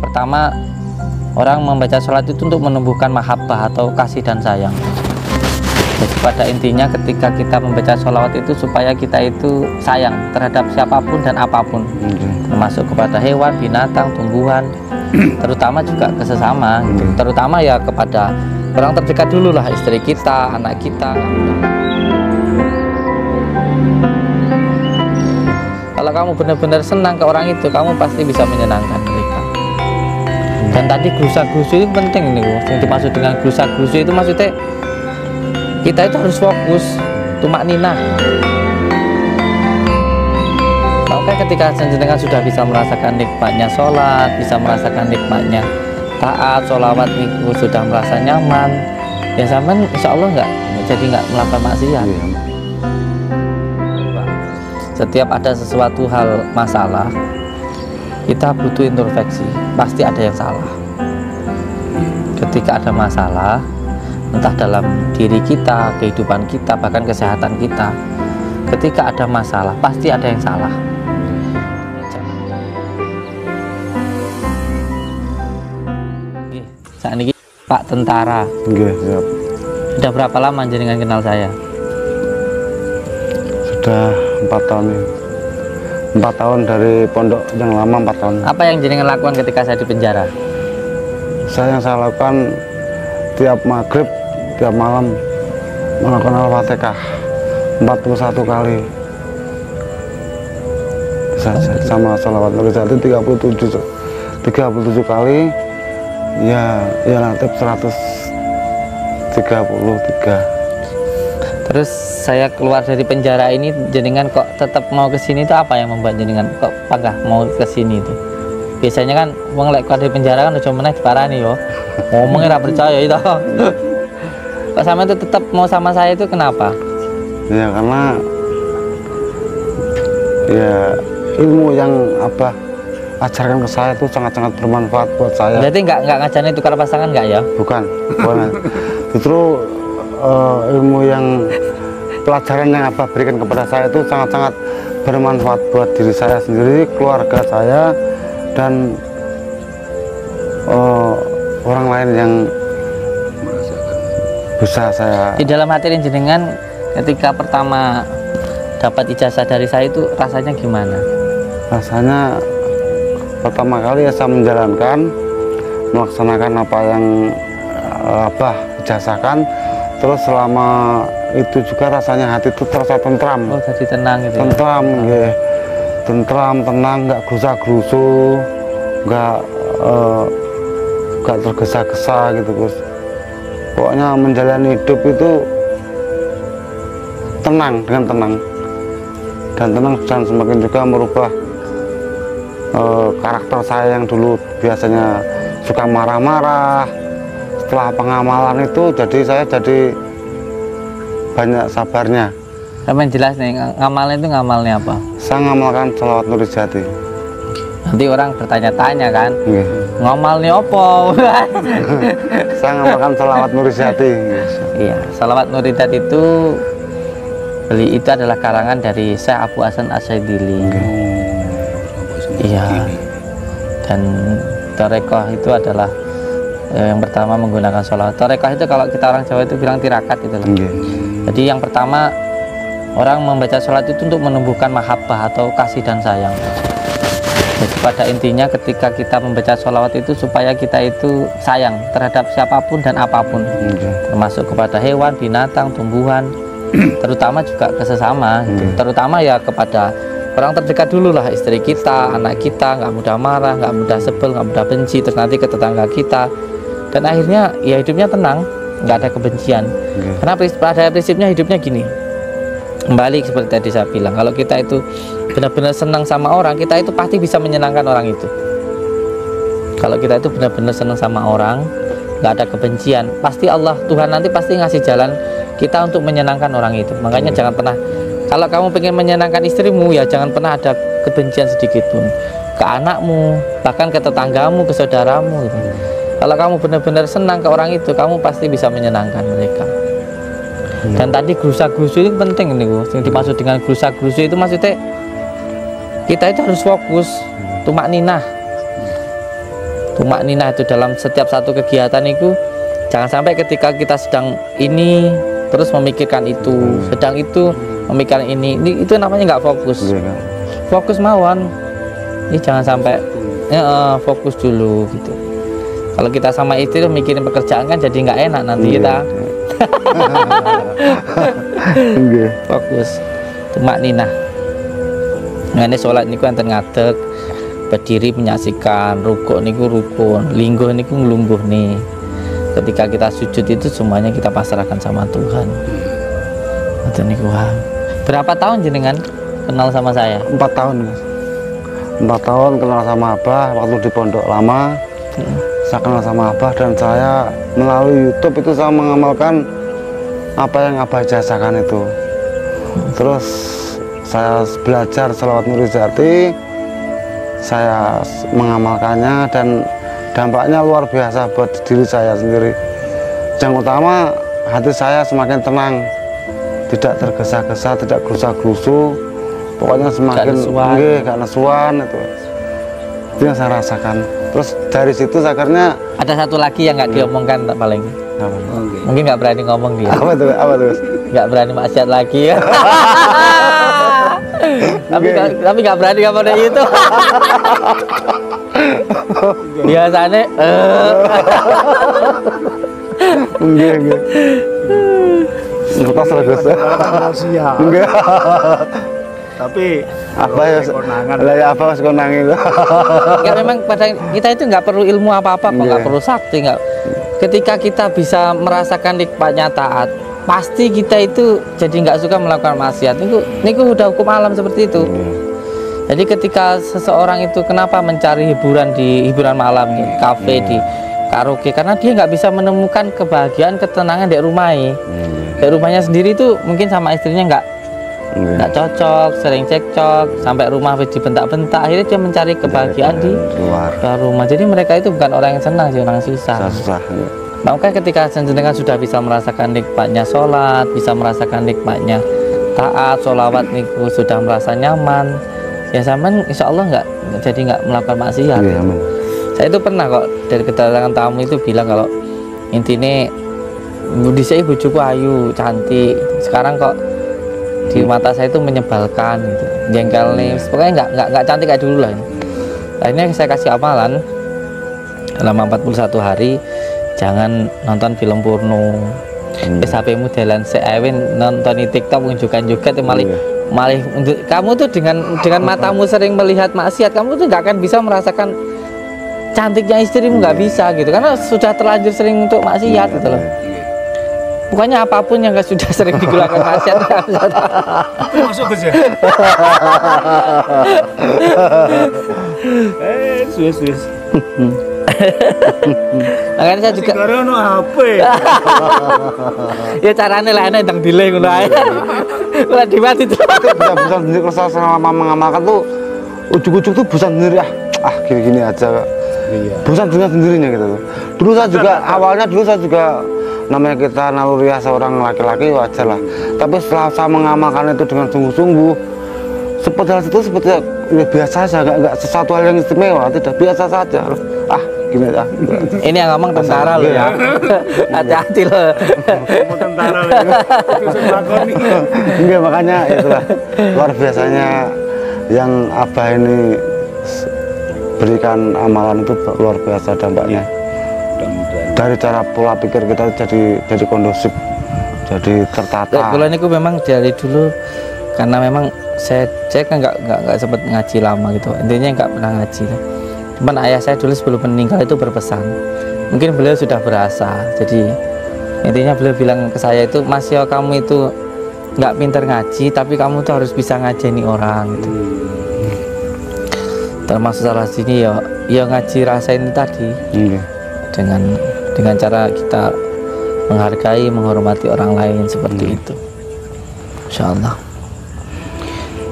Yang pertama, orang membaca sholat itu untuk menumbuhkan mahabbah atau kasih dan sayang. Jadi pada intinya ketika kita membaca sholawat itu supaya kita itu sayang terhadap siapapun dan apapun, termasuk kepada hewan, binatang, tumbuhan, terutama juga ke sesama, gitu. Terutama ya kepada orang terdekat dulu lah, istri kita, anak kita. Kalau kamu benar-benar senang ke orang itu, kamu pasti bisa menyenangkan mereka. Dan tadi gerusa-gerusu itu penting ini, yang dimaksud dengan gerusa-gerusu itu maksudnya kita itu harus fokus, tumak ninah. Maka ketika jenengan sudah bisa merasakan nikmatnya sholat, bisa merasakan nikmatnya taat, sholawat itu sudah merasa nyaman, ya sampean insya Allah nggak melakukan maksiat. Setiap ada sesuatu hal masalah, kita butuh introspeksi, pasti ada yang salah. Ketika ada masalah, entah dalam diri kita, kehidupan kita, bahkan kesehatan kita, ketika ada masalah, pasti ada yang salah. Saat ini Pak Tentara. Siap. Sudah berapa lama jenengan kenal saya? Sudah 4 tahun ini. 4 tahun dari pondok yang lama, 4 tahun. Apa yang jenengan lakukan ketika saya di penjara? Yang saya lakukan tiap maghrib, tiap malam melakukan Al-Fatihah 41 kali. Sama sholawat Nurijati 37 kali. Ya relatif 133. Terus saya keluar dari penjara ini, jenengan kok tetap mau ke sini itu apa yang membuat jenengan kok panggah mau ke sini itu? Biasanya kan wong lek keluar dari penjara kan udah meneh diparani yo. Ngomongnya ora percaya itu. Kok sama itu tetap mau sama saya itu kenapa? Ya karena ya ilmu yang Abah ajarkan ke saya itu sangat-sangat bermanfaat buat saya. Berarti nggak ngajarin tukar pasangan nggak ya? Bukan. Justru ilmu yang pelajaran yang Abah berikan kepada saya itu sangat-sangat bermanfaat buat diri saya sendiri, keluarga saya, dan orang lain yang bisa saya. Di dalam hati jenengan ketika pertama dapat ijazah dari saya itu rasanya gimana? Rasanya pertama kali ya saya menjalankan, melaksanakan apa yang Abah ijazahkan. Terus selama itu juga rasanya hati itu terasa tentram. Oh, jadi tenang gitu. Tentram, ya. Tentram, tenang, nggak gerusa-gerusu, nggak tergesa-gesa gitu, Gus. Pokoknya menjalani hidup itu tenang, dengan tenang. Dan tenang dan semakin juga merubah karakter saya yang dulu biasanya suka marah-marah. Setelah pengamalan itu saya jadi banyak sabarnya. Sama jelas nih, ngamalnya itu ngamalnya apa? Saya ngamalkan sholawat Nurijati. Nanti orang bertanya-tanya kan, ngamalnya apa? Saya ngamalkan sholawat Nurijati. Iya, sholawat Nurijati itu adalah karangan dari Syekh Abu Hasan Asyadili. Iya. Dan Torekoh itu adalah yang pertama menggunakan sholawat. Torekoh itu kalau kita orang Jawa itu bilang tirakat gitu loh. Jadi yang pertama, orang membaca sholat itu untuk menumbuhkan mahabbah atau kasih dan sayang. Jadi pada intinya ketika kita membaca sholawat itu supaya kita itu sayang terhadap siapapun dan apapun, termasuk kepada hewan, binatang, tumbuhan, terutama juga ke sesama, gitu. Terutama ya kepada orang terdekat dulu lah, istri kita, anak kita, nggak mudah marah, nggak mudah sebel, nggak mudah benci, terus nanti ke tetangga kita, dan akhirnya ya hidupnya tenang, nggak ada kebencian. Karena pada prinsipnya hidupnya gini, kembali seperti tadi saya bilang, kalau kita itu benar-benar senang sama orang, kita itu pasti bisa menyenangkan orang itu. Kalau kita itu benar-benar senang sama orang, nggak ada kebencian, pasti Allah, Tuhan nanti pasti ngasih jalan kita untuk menyenangkan orang itu. Makanya jangan pernah, kalau kamu pengen menyenangkan istrimu, ya jangan pernah ada kebencian sedikit pun ke anakmu, bahkan ke tetanggamu, ke saudaramu gitu. Kalau kamu benar-benar senang ke orang itu, kamu pasti bisa menyenangkan mereka. Dan tadi gerusa-gerusu itu penting nih, yang dimaksud dengan gerusa-gerusu itu maksudnya kita itu harus fokus, tumak ninah. tumak ninah itu dalam setiap satu kegiatan itu, jangan sampai ketika kita sedang ini terus memikirkan itu, sedang itu memikirkan ini itu namanya nggak fokus. Fokus mawon, ini jangan sampai fokus dulu gitu. Kalau kita sama istri mikirin pekerjaan kan jadi nggak enak nanti kita. Fokus tumak ninah. Nah, ini sholat niku enten ngadeg, berdiri menyaksikan, rukuk niku rukun, lingguh niku nglungguh nih. Ketika kita sujud itu semuanya kita pasrahkan sama Tuhan. Itu niku. Berapa tahun jenengan kenal sama saya? 4 tahun, Mas. 4 tahun kenal sama Abah waktu di Pondok Lama. Saya kenal sama Abah dan saya melalui YouTube itu saya mengamalkan apa yang Abah jasakan itu. Terus saya belajar sholawat Nurizati, saya mengamalkannya dan dampaknya luar biasa buat diri saya sendiri. Yang utama hati saya semakin tenang, tidak tergesa-gesa, tidak gerusa-gerusu, pokoknya semakin gak nesuan itu yang saya rasakan. Terus dari situ akhirnya ada satu lagi yang nggak diomongkan tak paling. Mungkin nggak berani ngomong dia. Apa tuh? Nggak berani maksiat lagi ya. tapi nggak berani ngomong dari itu. Biasanya enggak kertas rahasia enggak tapi apa ya lah ya apa mas konang itu ya memang pada kita itu nggak perlu ilmu apa-apa kok, nggak perlu sakti, nggak. Ketika kita bisa merasakan nikmatnya taat, pasti kita itu jadi nggak suka melakukan maksiat. Niku udah hukum alam seperti itu. Jadi ketika seseorang itu kenapa mencari hiburan di hiburan malam di kafe, di karaoke, karena dia nggak bisa menemukan kebahagiaan, ketenangan di rumahnya. Di rumahnya sendiri itu mungkin sama istrinya nggak cocok, sering cekcok, sampai rumah dibentak-bentak, akhirnya dia mencari kebahagiaan di luar rumah. Jadi mereka itu bukan orang yang senang sih, orang susah. Makanya ketika jenengan sudah bisa merasakan nikmatnya sholat, bisa merasakan nikmatnya taat, sholawat niku sudah merasa nyaman, ya zaman insya Allah nggak melakukan maksiat. Saya itu pernah kok dari kedatangan tamu itu bilang kalau intinya budi saya bujuku ayu, cantik, sekarang kok di mata saya itu menyebalkan gitu, jengkel nih, pokoknya nggak cantik kayak dulu lah. Akhirnya saya kasih amalan selama 41 hari, jangan nonton film porno. HP-mu jalan seewin nonton di TikTok menunjukkan malah kamu tuh dengan matamu sering melihat maksiat, kamu tuh nggak akan bisa merasakan cantiknya istrimu, nggak bisa gitu, karena sudah terlanjur sering untuk maksiat gitu loh. Pokoknya apapun yang sudah sering digunakan maksiat masuk ke sini. Suus. Makanya saya juga Sekarang HP. ya caranya lah enak yang delay ngono ae. Lah dimati tuh. Bisa sendiri kalau selama mengamalkan tuh ujuk-ujuk tuh bosan sendiri gini-gini aja. Iya. Bosan dengan sendirinya gitu. Dulu saya juga namanya kita naluriah seorang laki-laki wajar lah, tapi setelah saya mengamalkan itu dengan sungguh-sungguh, seperti hal itu seperti biasa saja, nggak sesuatu hal yang istimewa, tidak, biasa saja. Gini aja. Ini yang ngomong tentara loh ya. Hati-hati loh. Ngomong tentara loh. Enggak, makanya itulah luar biasanya yang Abah ini berikan amalan itu luar biasa dampaknya. Dari cara pola pikir kita jadi kondusif, jadi tertata. Kalau ini memang dari dulu, karena memang saya kan nggak sempat ngaji lama gitu, intinya nggak pernah ngaji. Cuman ayah saya dulu sebelum meninggal itu berpesan, mungkin beliau sudah berasa, jadi intinya beliau bilang ke saya itu, Mas Yo, kamu itu nggak pinter ngaji, tapi kamu tuh harus bisa ngajeni orang gitu. Termasuk salah sini ya ngaji rasa ini tadi. Dengan cara kita menghargai, menghormati orang lain seperti itu. Insya Allah.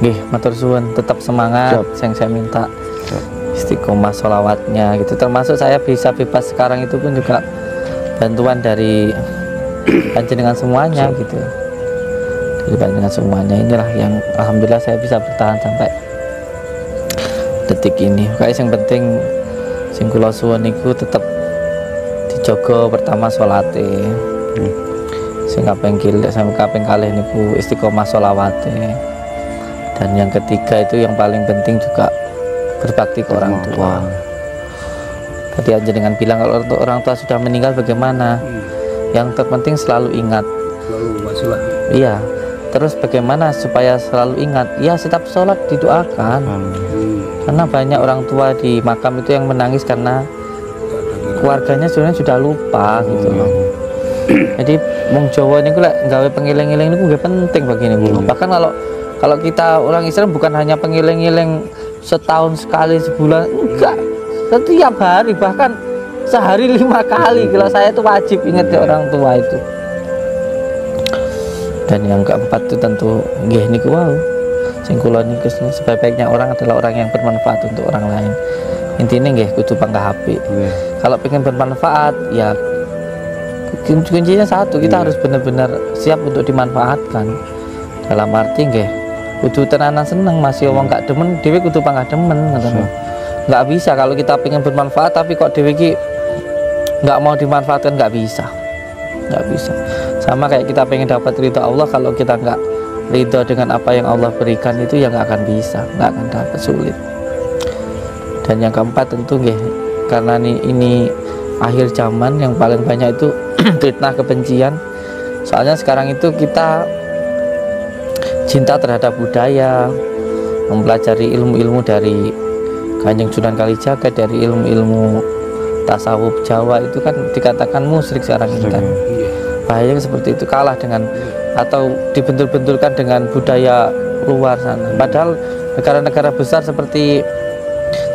Nggih, matur suwun, tetap semangat. Yang saya minta istiqomah sholawatnya gitu. Termasuk saya bisa bebas sekarang itu pun juga bantuan dari panjenengan semuanya gitu. Dari panjenengan semuanya, inilah yang alhamdulillah saya bisa bertahan sampai detik ini. Kayak yang penting Sing kula suwun niku tetep dijaga pertama salate. Sing kaping kalih niku istiqomah sholawate. Dan yang ketiga itu yang paling penting juga berbakti ke orang tua. Tadi aja dengan bilang kalau orang tua sudah meninggal bagaimana? Yang terpenting selalu ingat. Lalu masalah. Iya. Terus bagaimana supaya selalu ingat? Ya setiap sholat didoakan. Karena banyak orang tua di makam itu yang menangis karena keluarganya sebenarnya sudah lupa gitu loh. Jadi wong Jawa niku lek gawe pengiling-iling niku nggih penting bagi niku. Bahkan kalau kita orang Islam bukan hanya pengiling-iling setahun sekali sebulan, enggak, setiap hari bahkan sehari 5 kali. Kalau saya itu wajib ingat ya orang tua itu. Dan yang keempat itu tentu nggih niku wau. Sing kula niku sebaik-baiknya orang adalah orang yang bermanfaat untuk orang lain. Intinya nggih kudu panggah HP. Kalau pengen bermanfaat ya kuncinya satu, kita harus benar-benar siap untuk dimanfaatkan. Dalam arti nggih kudu tenanan seneng, masih wong gak demen dhewe kudu panggah demen ngoten. Nggak bisa kalau kita pengen bermanfaat tapi kok dhewe iki nggak mau dimanfaatkan, nggak bisa. Sama kayak kita pengen dapat ridho Allah, kalau kita nggak ridho dengan apa yang Allah berikan itu ya nggak akan bisa, nggak akan dapat, sulit. Dan yang keempat tentu nggih, karena ini akhir zaman yang paling banyak itu fitnah kebencian. Soalnya sekarang itu kita cinta terhadap budaya, mempelajari ilmu-ilmu dari Kanjeng Sunan Kalijaga, dari ilmu-ilmu tasawuf Jawa itu kan dikatakan musyrik sekarang ini kan. Bahaya seperti itu, kalah dengan atau dibentur-benturkan dengan budaya luar sana. Padahal negara-negara besar seperti,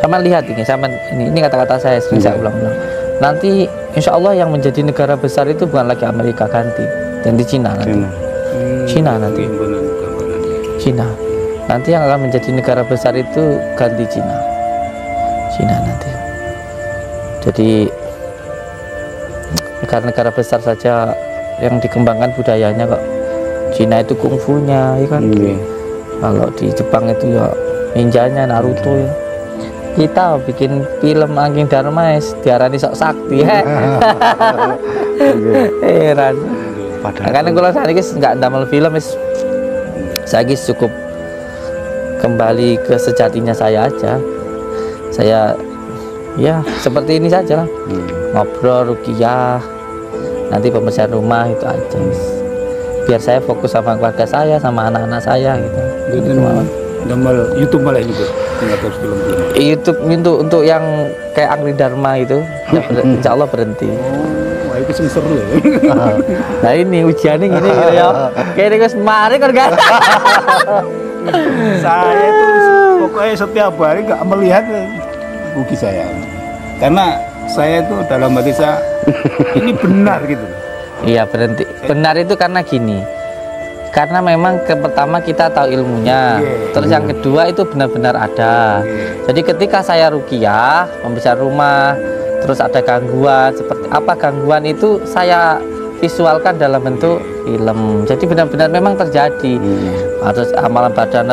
sama lihat ini kata-kata saya sering saya ulang-ulang. Nanti insya Allah yang menjadi negara besar itu bukan lagi Amerika, ganti di Cina nanti. Cina nanti. Cina. Nanti yang akan menjadi negara besar itu ganti Cina nanti. Jadi negara-negara besar saja yang dikembangkan budayanya kok. Cina itu kungfunya, ya kan. Kalau di Jepang itu ya ninjanya, Naruto ya. Kita bikin film Angking Dharma diarani sok sakti. Heran. Karena kalau saya ini nggak ndamel film saya cukup kembali ke sejatinya saya aja. Saya ya seperti ini saja lah, ngobrol, ruqyah, nanti pembersihan rumah itu aja. Biar saya fokus sama keluarga saya, sama anak-anak saya gitu. YouTube malah juga nggak terus film. YouTube untuk yang kayak Angking Dharma itu, insya Allah berhenti. Wah itu seru ya. Nah ini ujiannya gini gitu ya. Kayak ini gue mari kan gak. Saya itu pokoknya setiap hari nggak melihat buki saya, karena saya itu dalam hati saya ini benar gitu. Iya berhenti. Benar itu karena gini. Karena memang pertama kita tahu ilmunya, terus yang kedua itu benar-benar ada. Jadi ketika saya ruqyah, pembersihan rumah, terus ada gangguan, seperti apa gangguan itu saya visualkan dalam bentuk film. Jadi benar-benar memang terjadi. Terus amalan badan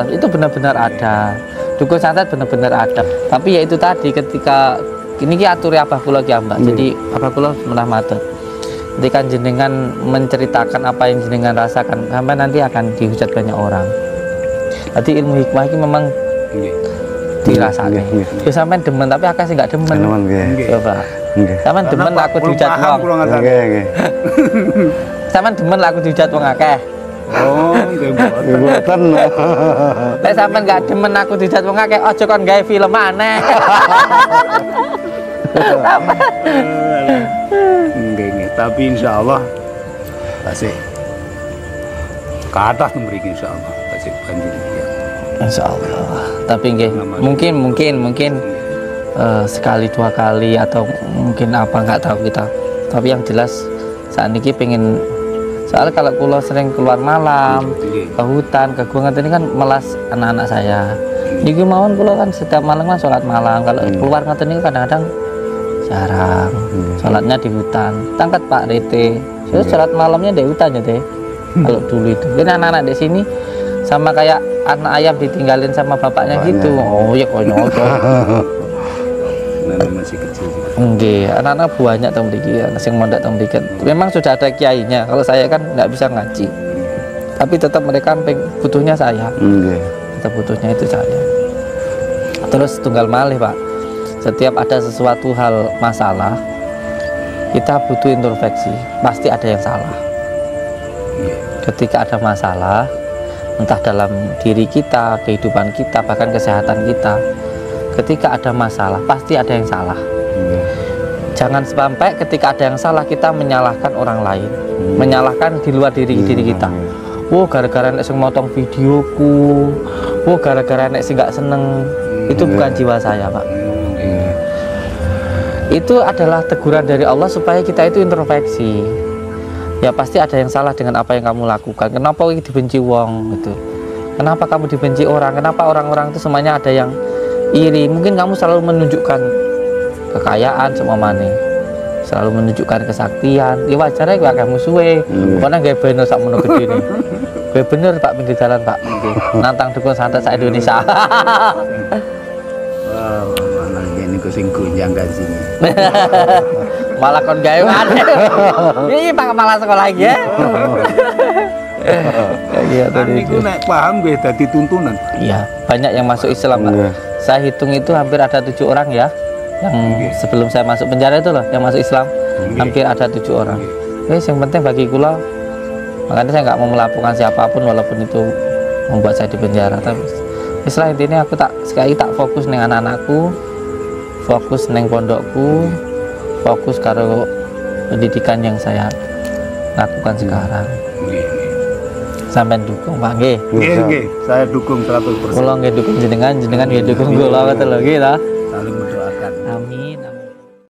itu benar-benar ada. Dukun santet benar-benar ada. Tapi ya itu tadi, ketika ini atur Abah kula ki Mbak. Jadi Abah kula menah matur. Ketika jenengan menceritakan apa yang jenengan rasakan, sampai nanti akan dihujat banyak orang. Jadi ilmu hikmah ini memang dirasakan. Ya sampai demen, tapi akeh sih nggak demen. Coba. Sampai demen aku dihujat wong. Sampai demen aku dihujat wong akeh. Oh, nggih mboten. Nek sampean nggak demen aku dihujat wong akeh, aja kon gawe film aneh. Nggih, tapi insya Allah pasti ke atas memberikan insya Allah pasti banjir. Insya Allah. Tapi nggih, mungkin sekali 2 kali atau mungkin apa nggak tahu kita. Tapi yang jelas saat ini pengen, soalnya kalau pulau sering keluar malam ke hutan, ke gunung ini kan melas anak-anak saya. Jadi mawon pulau kan setiap malam kan sholat malam. Kalau keluar ngaten ini kadang-kadang jarang. Sholatnya di hutan. Tangkat Pak Rete. Sholat malamnya di hutan ya deh. Kalau dulu itu. Jadi anak-anak di sini sama kayak anak ayam ditinggalin sama bapaknya gitu. Oh ya konyol. Karena masih kecil. Nggih, anak-anak banyak teng mriki sing mondok teng mriki. Memang sudah ada kiainya. Kalau saya kan nggak bisa ngaji. Tapi tetap mereka butuhnya saya. Nggih. Tetap butuhnya itu saya. Terus tunggal malih, Pak. Setiap ada sesuatu hal masalah, kita butuh introspeksi. Pasti ada yang salah. Ketika ada masalah, entah dalam diri kita, kehidupan kita, bahkan kesehatan kita, ketika ada masalah, pasti ada yang salah. Jangan sampai ketika ada yang salah kita menyalahkan orang lain, menyalahkan di luar diri kita. Oh, gara-gara nek sing motong videoku, oh gara-gara nek sing gak seneng. Itu bukan jiwa saya, Pak. Itu adalah teguran dari Allah supaya kita itu introspeksi. Ya pasti ada yang salah dengan apa yang kamu lakukan. Kenapa ini dibenci wong gitu? Kenapa kamu dibenci orang? Kenapa orang-orang itu semuanya ada yang iri? Mungkin kamu selalu menunjukkan kekayaan semua mana, selalu menunjukkan kesaktian. Ya wajar ya kayak musuhe. Karena gak bener sak mono gede nih. Gak bener Pak pinggir jalan Pak. Nantang dukun santet sa Indonesia. Wow, malah ini kok sing gonjang gak sini. Malah kon gawe aneh. Ini Pak kepala sekolah lagi ya. Kayak Kan niku nek paham nggih dadi tuntunan. Iya, banyak yang masuk Islam, Pak. Saya hitung itu hampir ada 7 orang ya. Yang sebelum saya masuk penjara itu loh, yang masuk Islam. Hampir ada 7 orang. Yang penting bagi kula, makanya saya nggak mau melaporkan siapapun walaupun itu membuat saya di penjara. Tapi istilah intinya aku sekali tak fokus dengan anak-anakku, fokus neng pondokku, fokus karo pendidikan yang saya lakukan sekarang. Sampai dukung Pak nggih. Nggih, saya dukung 100%. Kula nggih dukung jenengan nggih dukung kula ngoten lho nggih ta. Saling mendoakan. Amin.